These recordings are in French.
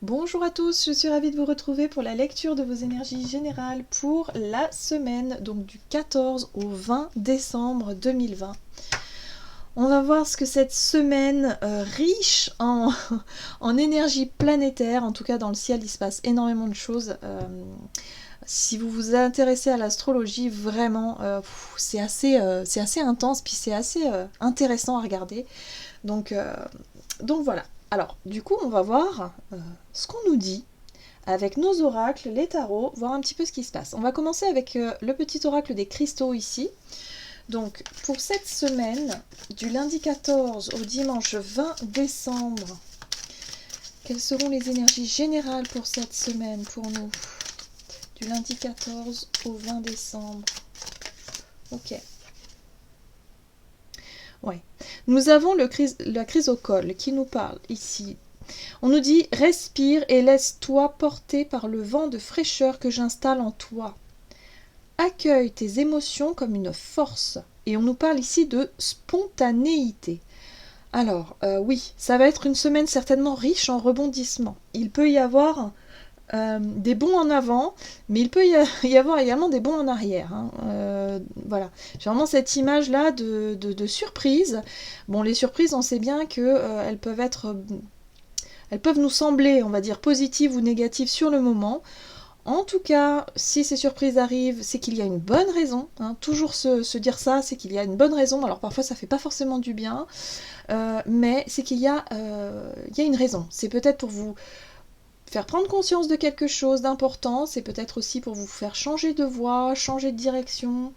Bonjour à tous, je suis ravie de vous retrouver pour la lecture de vos énergies générales pour la semaine, donc du 14 au 20 décembre 2020. On va voir ce que cette semaine riche en énergie planétaire, en tout cas dans le ciel il se passe énormément de choses. Si vous vous intéressez à l'astrologie, vraiment c'est assez intense, puis c'est assez intéressant à regarder. Donc, euh, donc voilà. Alors, du coup, on va voir ce qu'on nous dit avec nos oracles, les tarots, voir un petit peu ce qui se passe. On va commencer avec le petit oracle des cristaux ici. Donc, pour cette semaine, du lundi 14 au dimanche 20 décembre, quelles seront les énergies générales pour cette semaine pour nous? Du lundi 14 au 20 décembre. Ok. Ouais. Nous avons la chrysocole qui nous parle ici. On nous dit « Respire et laisse-toi porter par le vent de fraîcheur que j'installe en toi. Accueille tes émotions comme une force. » Et on nous parle ici de spontanéité. Alors, oui, ça va être une semaine certainement riche en rebondissements. Il peut y avoir des bonds en avant, mais il peut y avoir également des bonds en arrière. Voilà. J'ai vraiment cette image-là de surprise. Bon, les surprises, on sait bien qu'elles peuvent être... elles peuvent nous sembler, on va dire, positives ou négatives sur le moment. En tout cas, si ces surprises arrivent, c'est qu'il y a une bonne raison. Toujours se dire ça, c'est qu'il y a une bonne raison. Alors parfois, ça fait pas forcément du bien, mais c'est qu'il y a une raison. C'est peut-être pour vous faire prendre conscience de quelque chose d'important, c'est peut-être aussi pour vous faire changer de voie, changer de direction,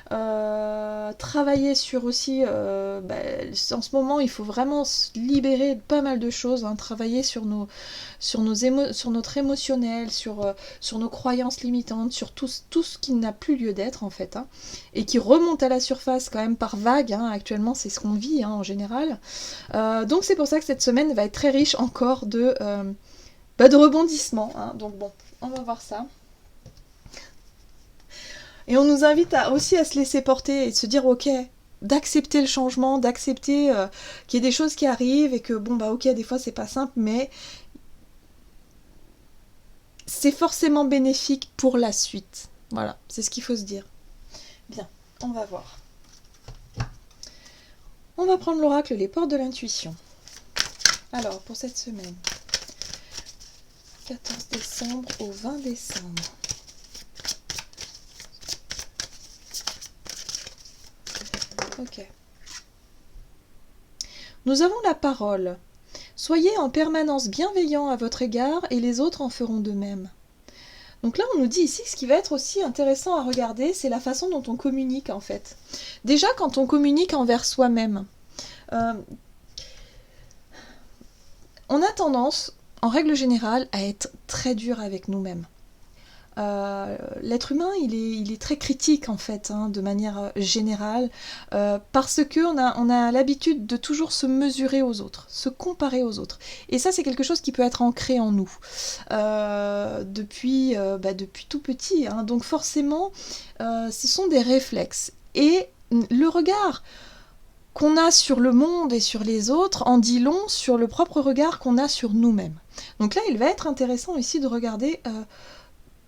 travailler sur aussi, en ce moment il faut vraiment se libérer de pas mal de choses, travailler sur notre émotionnel, sur nos croyances limitantes, sur tout ce qui n'a plus lieu d'être en fait, et qui remonte à la surface quand même par vagues, actuellement c'est ce qu'on vit en général. Donc c'est pour ça que cette semaine va être très riche encore de rebondissements, donc bon, on va voir ça. Et on nous invite aussi à se laisser porter et de se dire ok, d'accepter le changement, d'accepter qu'il y ait des choses qui arrivent et que bon bah ok, des fois c'est pas simple, mais c'est forcément bénéfique pour la suite. Voilà, c'est ce qu'il faut se dire. Bien, on va voir. On va prendre l'oracle Les Portes de l'Intuition. Alors, pour cette semaine, 14 décembre au 20 décembre. Ok. Nous avons la parole. Soyez en permanence bienveillant à votre égard et les autres en feront de même. Donc là, on nous dit ici, ce qui va être aussi intéressant à regarder, c'est la façon dont on communique en fait. Déjà, quand on communique envers soi-même, on a tendance, en règle générale, à être très dur avec nous-mêmes. L'être humain, il est très critique en fait, de manière générale, parce qu'on a l'habitude de toujours se mesurer aux autres, se comparer aux autres. Et ça, c'est quelque chose qui peut être ancré en nous depuis tout petit. Donc forcément, ce sont des réflexes. Et le regard qu'on a sur le monde et sur les autres en dit long sur le propre regard qu'on a sur nous-mêmes. Donc là, il va être intéressant ici de regarder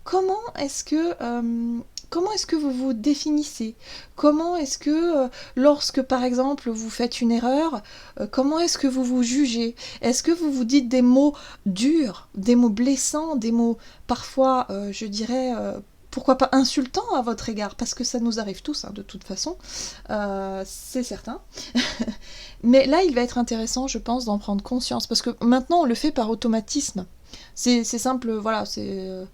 comment est-ce que vous vous définissez? Comment est-ce que, lorsque par exemple vous faites une erreur, comment est-ce que vous vous jugez? Est-ce que vous vous dites des mots durs, des mots blessants, des mots parfois, je dirais, pourquoi pas insultants à votre égard? Parce que ça nous arrive tous, de toute façon, c'est certain. Mais là, il va être intéressant, je pense, d'en prendre conscience, parce que maintenant, on le fait par automatisme. C'est simple, voilà, c'est...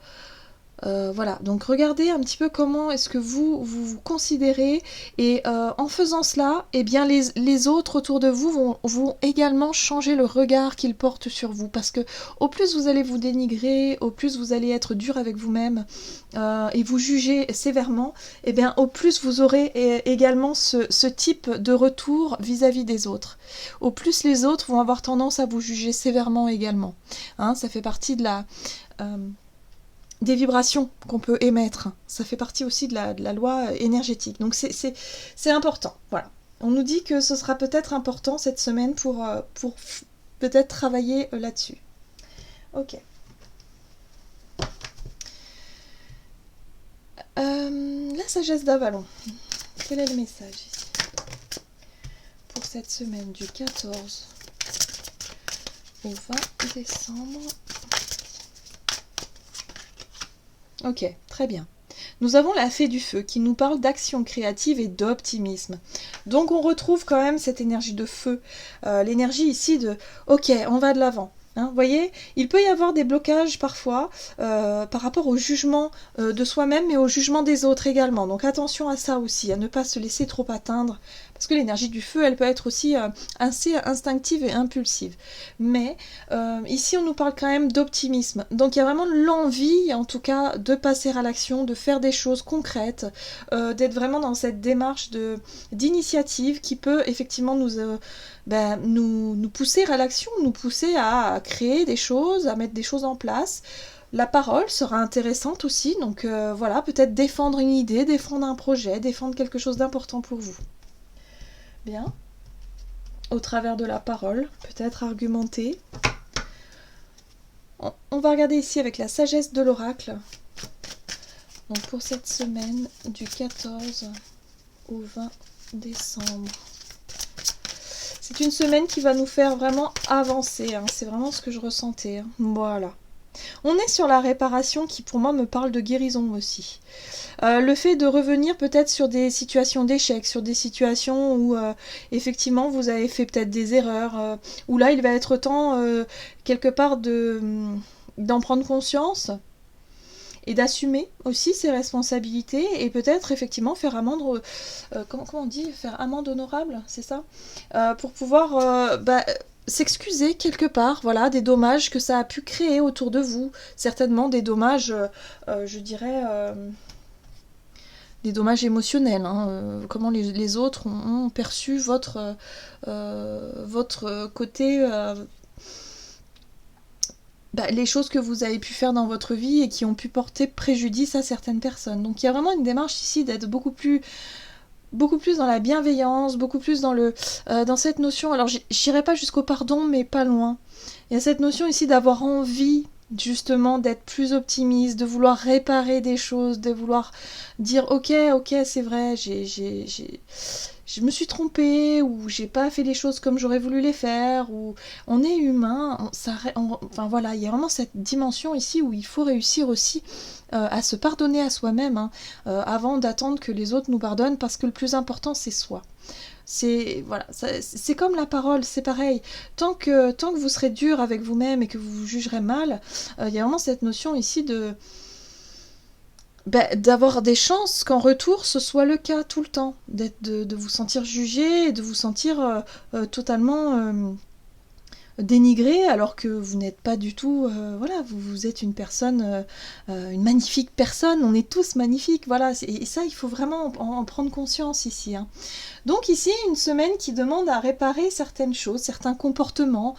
voilà, donc regardez un petit peu comment est-ce que vous considérez, et en faisant cela, eh bien les autres autour de vous vont également changer le regard qu'ils portent sur vous, parce que au plus vous allez vous dénigrer, au plus vous allez être dur avec vous-même et vous juger sévèrement, eh bien au plus vous aurez également ce type de retour vis-à-vis des autres. Au plus les autres vont avoir tendance à vous juger sévèrement également. Ça fait partie de des vibrations qu'on peut émettre. Ça fait partie aussi de la loi énergétique. Donc c'est important. Voilà. On nous dit que ce sera peut-être important cette semaine pour peut-être travailler là-dessus. Ok. La sagesse d'Avalon. Quel est le message ici pour cette semaine du 14 au 20 décembre? Ok, très bien. Nous avons la fée du feu qui nous parle d'action créative et d'optimisme. Donc on retrouve quand même cette énergie de feu, l'énergie ici de « ok, on va de l'avant ». Vous voyez, il peut y avoir des blocages parfois par rapport au jugement de soi-même mais au jugement des autres également. Donc attention à ça aussi, à ne pas se laisser trop atteindre. Parce que l'énergie du feu, elle peut être aussi assez instinctive et impulsive. Mais ici, on nous parle quand même d'optimisme. Donc il y a vraiment l'envie, en tout cas, de passer à l'action, de faire des choses concrètes, d'être vraiment dans cette démarche d'initiative qui peut effectivement nous pousser à l'action, nous pousser à créer des choses, à mettre des choses en place. La parole sera intéressante aussi, donc voilà, peut-être défendre une idée, défendre un projet, défendre quelque chose d'important pour vous. Bien. Au travers de la parole, peut-être argumenter. On va regarder ici avec la sagesse de l'oracle. Donc pour cette semaine du 14 au 20 décembre. C'est une semaine qui va nous faire vraiment avancer, hein. C'est vraiment ce que je ressentais, hein. Voilà. On est sur la réparation qui pour moi me parle de guérison aussi. Le fait de revenir peut-être sur des situations d'échec, sur des situations où effectivement vous avez fait peut-être des erreurs, où là il va être temps quelque part d'en prendre conscience et d'assumer aussi ses responsabilités et peut-être effectivement faire amende, comment on dit, faire amende honorable, c'est ça, pour pouvoir s'excuser quelque part, voilà, des dommages que ça a pu créer autour de vous, certainement des dommages, je dirais, des dommages émotionnels, hein, comment les autres ont perçu votre côté, les choses que vous avez pu faire dans votre vie et qui ont pu porter préjudice à certaines personnes. Donc il y a vraiment une démarche ici d'être beaucoup plus dans la bienveillance, beaucoup plus dans cette notion, alors j'irai pas jusqu'au pardon, mais pas loin. Il y a cette notion ici d'avoir envie justement d'être plus optimiste, de vouloir réparer des choses, de vouloir dire ok c'est vrai, je me suis trompée, ou j'ai pas fait les choses comme j'aurais voulu les faire, ou on est humain, enfin voilà, il y a vraiment cette dimension ici où il faut réussir aussi à se pardonner à soi-même, hein, avant d'attendre que les autres nous pardonnent, parce que le plus important c'est soi. C'est voilà, c'est comme la parole, c'est pareil. Tant que vous serez dur avec vous-même et que vous vous jugerez mal, il y a vraiment cette notion ici d'avoir des chances qu'en retour ce soit le cas tout le temps, de vous sentir jugé et de vous sentir totalement dénigré alors que vous n'êtes pas du tout, voilà, vous êtes une personne, une magnifique personne, on est tous magnifiques, voilà, et ça il faut vraiment en prendre conscience ici, hein. Donc ici une semaine qui demande à réparer certaines choses, certains comportements,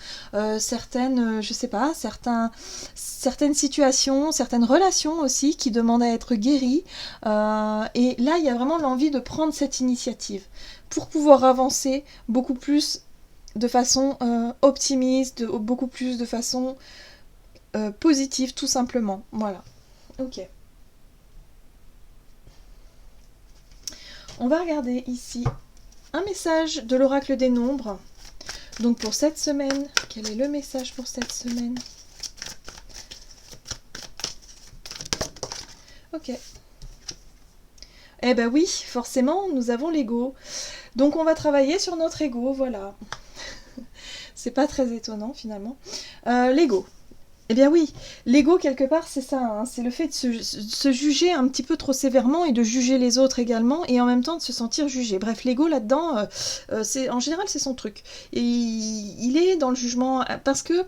certaines, je sais pas, certaines situations, certaines relations aussi qui demandent à être guéries, et là il y a vraiment l'envie de prendre cette initiative pour pouvoir avancer beaucoup plus de façon optimiste, beaucoup plus de façon positive tout simplement. Voilà. Ok. On va regarder ici un message de l'oracle des nombres. Donc pour cette semaine, quel est le message pour cette semaine? Ok. Eh ben oui, forcément, nous avons l'ego. Donc on va travailler sur notre ego, voilà. C'est pas très étonnant finalement. L'ego. Eh bien oui, l'ego quelque part c'est ça, hein, c'est le fait de se juger un petit peu trop sévèrement et de juger les autres également et en même temps de se sentir jugé. Bref, l'ego là-dedans, en général c'est son truc. Et il est dans le jugement parce que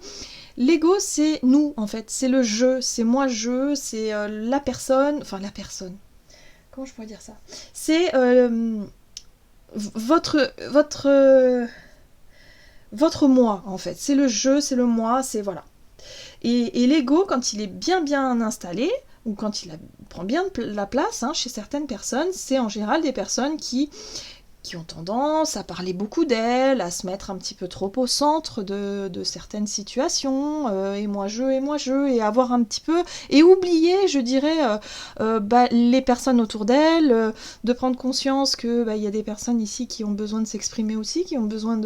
l'ego c'est nous en fait, c'est le je, c'est moi-je, c'est la personne, comment je pourrais dire ça? C'est votre moi en fait, c'est le je, c'est le moi, c'est voilà. Et l'ego, quand il est bien installé, ou quand prend bien la place, hein, chez certaines personnes, c'est en général des personnes qui qui ont tendance à parler beaucoup d'elles, à se mettre un petit peu trop au centre de certaines situations, et moi je, et avoir un petit peu, et oublier, je dirais, les personnes autour d'elles, de prendre conscience que y a des personnes ici qui ont besoin de s'exprimer aussi, qui ont besoin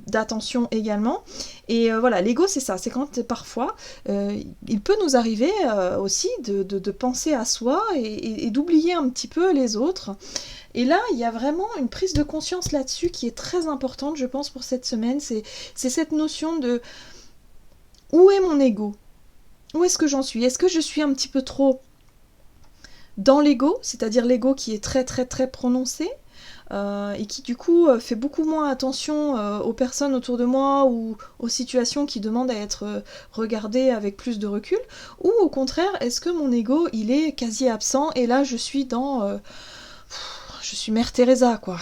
d'attention également. Et voilà, l'ego c'est ça, c'est quand parfois il peut nous arriver aussi de penser à soi et d'oublier un petit peu les autres. Et là, il y a vraiment une prise de conscience là-dessus qui est très importante, je pense, pour cette semaine. C'est cette notion de où est mon ego ? Où est-ce que j'en suis ? Est-ce que je suis un petit peu trop dans l'ego, c'est-à-dire l'ego qui est très très très prononcé, et qui du coup fait beaucoup moins attention aux personnes autour de moi ou aux situations qui demandent à être regardées avec plus de recul, ou au contraire, est-ce que mon ego il est quasi absent et là je suis dans... je suis Mère Teresa, quoi.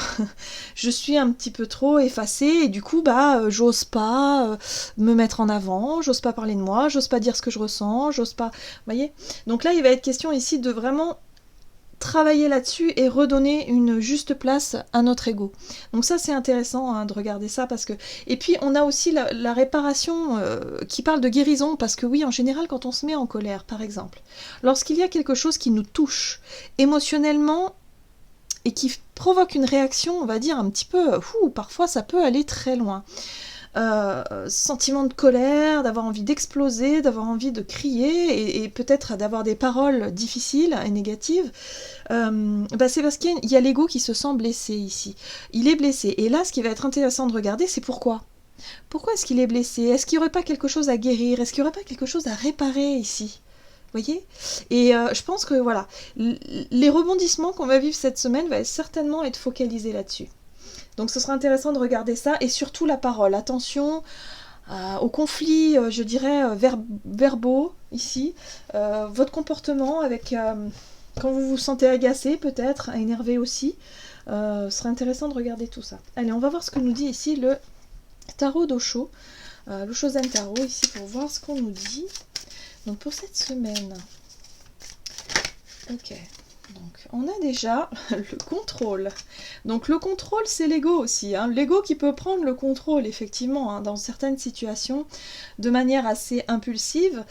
Je suis un petit peu trop effacée et du coup, j'ose pas me mettre en avant, j'ose pas parler de moi, j'ose pas dire ce que je ressens, j'ose pas... Vous voyez ? Donc là, il va être question ici de vraiment travailler là-dessus et redonner une juste place à notre ego. Donc ça, c'est intéressant de regarder ça parce que... Et puis, on a aussi la réparation qui parle de guérison parce que oui, en général, quand on se met en colère, par exemple, lorsqu'il y a quelque chose qui nous touche émotionnellement, et qui provoque une réaction, on va dire, un petit peu... parfois, ça peut aller très loin. Sentiment de colère, d'avoir envie d'exploser, d'avoir envie de crier, et peut-être d'avoir des paroles difficiles et négatives, c'est parce qu'il y a l'ego qui se sent blessé ici. Il est blessé. Et là, ce qui va être intéressant de regarder, c'est pourquoi. Pourquoi est-ce qu'il est blessé ? Est-ce qu'il n'y aurait pas quelque chose à guérir ? Est-ce qu'il n'y aurait pas quelque chose à réparer ici ? Voyez ? Et je pense que voilà, les rebondissements qu'on va vivre cette semaine vont certainement être focalisés là-dessus. Donc ce sera intéressant de regarder ça, et surtout la parole. Attention aux conflits, je dirais, verbaux, ici. Votre comportement avec... quand vous vous sentez agacé, peut-être, énervé aussi. Ce sera intéressant de regarder tout ça. Allez, on va voir ce que nous dit ici le tarot d'Osho. L'Osho Zen Tarot, ici, pour voir ce qu'on nous dit. Donc pour cette semaine, ok, donc on a déjà le contrôle. Donc le contrôle, c'est l'ego aussi, l'ego qui peut prendre le contrôle effectivement dans certaines situations de manière assez impulsive,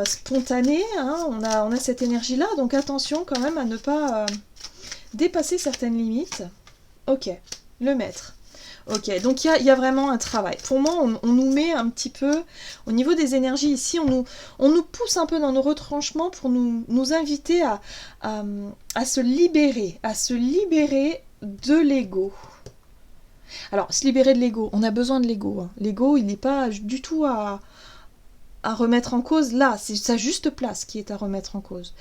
spontanée, on a cette énergie-là, donc attention quand même à ne pas dépasser certaines limites. Ok, le maître. Ok, donc il y a vraiment un travail. Pour moi, on nous met un petit peu, au niveau des énergies ici, on nous pousse un peu dans nos retranchements pour nous inviter à se libérer de l'ego. Alors, se libérer de l'ego, on a besoin de l'ego. L'ego, il n'est pas du tout à remettre en cause. Là, c'est sa juste place qui est à remettre en cause.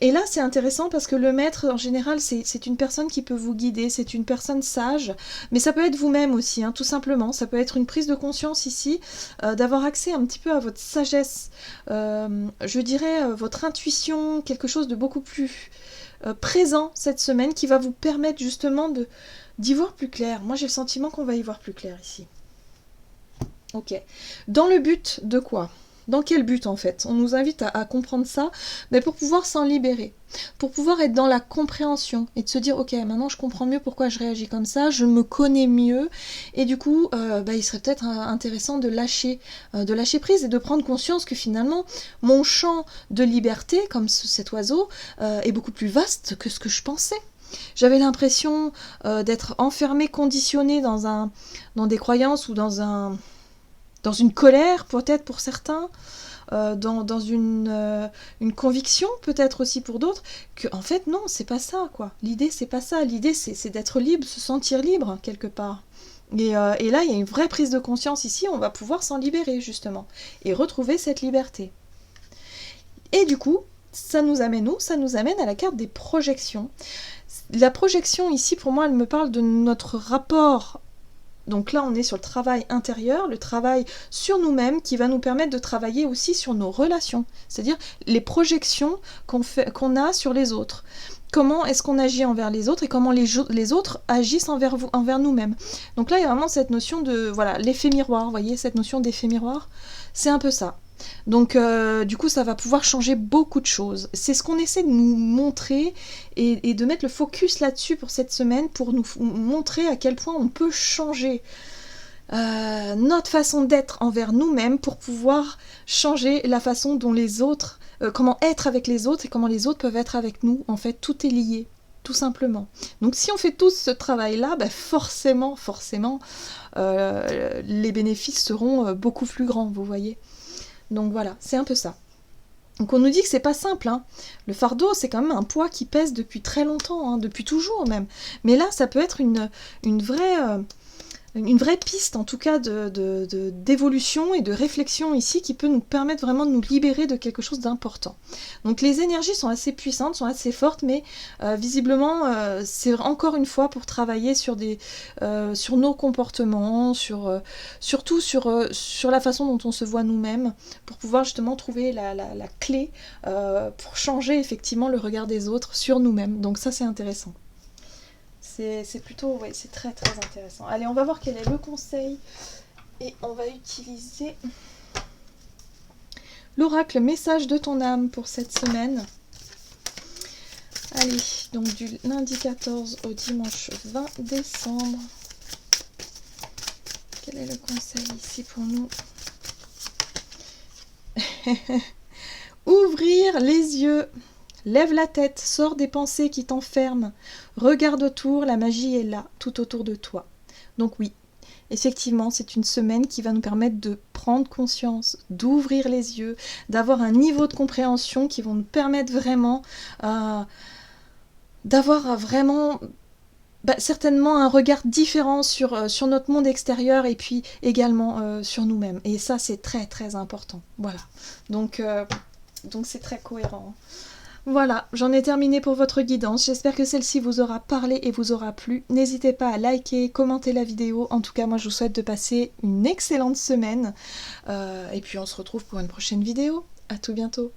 Et là, c'est intéressant parce que le maître, en général, c'est une personne qui peut vous guider, c'est une personne sage, mais ça peut être vous-même aussi, tout simplement. Ça peut être une prise de conscience ici, d'avoir accès un petit peu à votre sagesse, je dirais votre intuition, quelque chose de beaucoup plus présent cette semaine qui va vous permettre justement d'y voir plus clair. Moi, j'ai le sentiment qu'on va y voir plus clair ici. Ok. Dans le but de quoi ? Dans quel but en fait ? On nous invite à comprendre ça, mais pour pouvoir s'en libérer, pour pouvoir être dans la compréhension et de se dire ok, maintenant je comprends mieux pourquoi je réagis comme ça, je me connais mieux, et du coup il serait peut-être intéressant de lâcher prise et de prendre conscience que finalement mon champ de liberté, comme cet oiseau, est beaucoup plus vaste que ce que je pensais. J'avais l'impression d'être enfermée, conditionnée dans des croyances ou dans une colère, peut-être pour certains, dans une conviction, peut-être aussi pour d'autres, que en fait, non, c'est pas ça, quoi. L'idée, c'est pas ça. L'idée, c'est d'être libre, se sentir libre, quelque part. Et là, il y a une vraie prise de conscience ici, on va pouvoir s'en libérer, justement, et retrouver cette liberté. Et du coup, ça nous amène où ? Ça nous amène à la carte des projections. La projection, ici, pour moi, elle me parle de notre rapport. Donc là, on est sur le travail intérieur, le travail sur nous-mêmes qui va nous permettre de travailler aussi sur nos relations, c'est-à-dire les projections qu'on a sur les autres. Comment est-ce qu'on agit envers les autres et comment les autres agissent envers nous-mêmes. Donc là, il y a vraiment cette notion de, voilà, l'effet miroir, vous voyez, cette notion d'effet miroir, c'est un peu ça. Donc du coup ça va pouvoir changer beaucoup de choses. C'est ce qu'on essaie de nous montrer et de mettre le focus là-dessus pour cette semaine, pour nous montrer à quel point on peut changer notre façon d'être envers nous-mêmes pour pouvoir changer la façon dont les autres, comment être avec les autres et comment les autres peuvent être avec nous. En fait, tout est lié, tout simplement. Donc si on fait tous ce travail-là, forcément, les bénéfices seront beaucoup plus grands, vous voyez. Donc voilà, c'est un peu ça. Donc on nous dit que c'est pas simple, hein. Le fardeau, c'est quand même un poids qui pèse depuis très longtemps, hein, depuis toujours même. Mais là, ça peut être une vraie piste en tout cas d'évolution et de réflexion ici qui peut nous permettre vraiment de nous libérer de quelque chose d'important. Donc les énergies sont assez puissantes, sont assez fortes, mais visiblement c'est encore une fois pour travailler sur nos comportements, surtout sur la façon dont on se voit nous-mêmes, pour pouvoir justement trouver la clé pour changer effectivement le regard des autres sur nous-mêmes. Donc ça c'est intéressant. C'est plutôt, ouais, c'est très très intéressant. Allez, on va voir quel est le conseil et on va utiliser l'oracle message de ton âme pour cette semaine. Allez, donc du lundi 14 au dimanche 20 décembre. Quel est le conseil ici pour nous? Ouvrir les yeux. Lève la tête, sors des pensées qui t'enferment, regarde autour, la magie est là, tout autour de toi. Donc oui, effectivement, c'est une semaine qui va nous permettre de prendre conscience, d'ouvrir les yeux, d'avoir un niveau de compréhension qui vont nous permettre vraiment d'avoir vraiment certainement un regard différent sur notre monde extérieur et puis également sur nous-mêmes. Et ça, c'est très très important. Voilà. Donc c'est très cohérent. Voilà, j'en ai terminé pour votre guidance. J'espère que celle-ci vous aura parlé et vous aura plu. N'hésitez pas à liker, commenter la vidéo. En tout cas, moi, je vous souhaite de passer une excellente semaine. Et puis, on se retrouve pour une prochaine vidéo. À tout bientôt.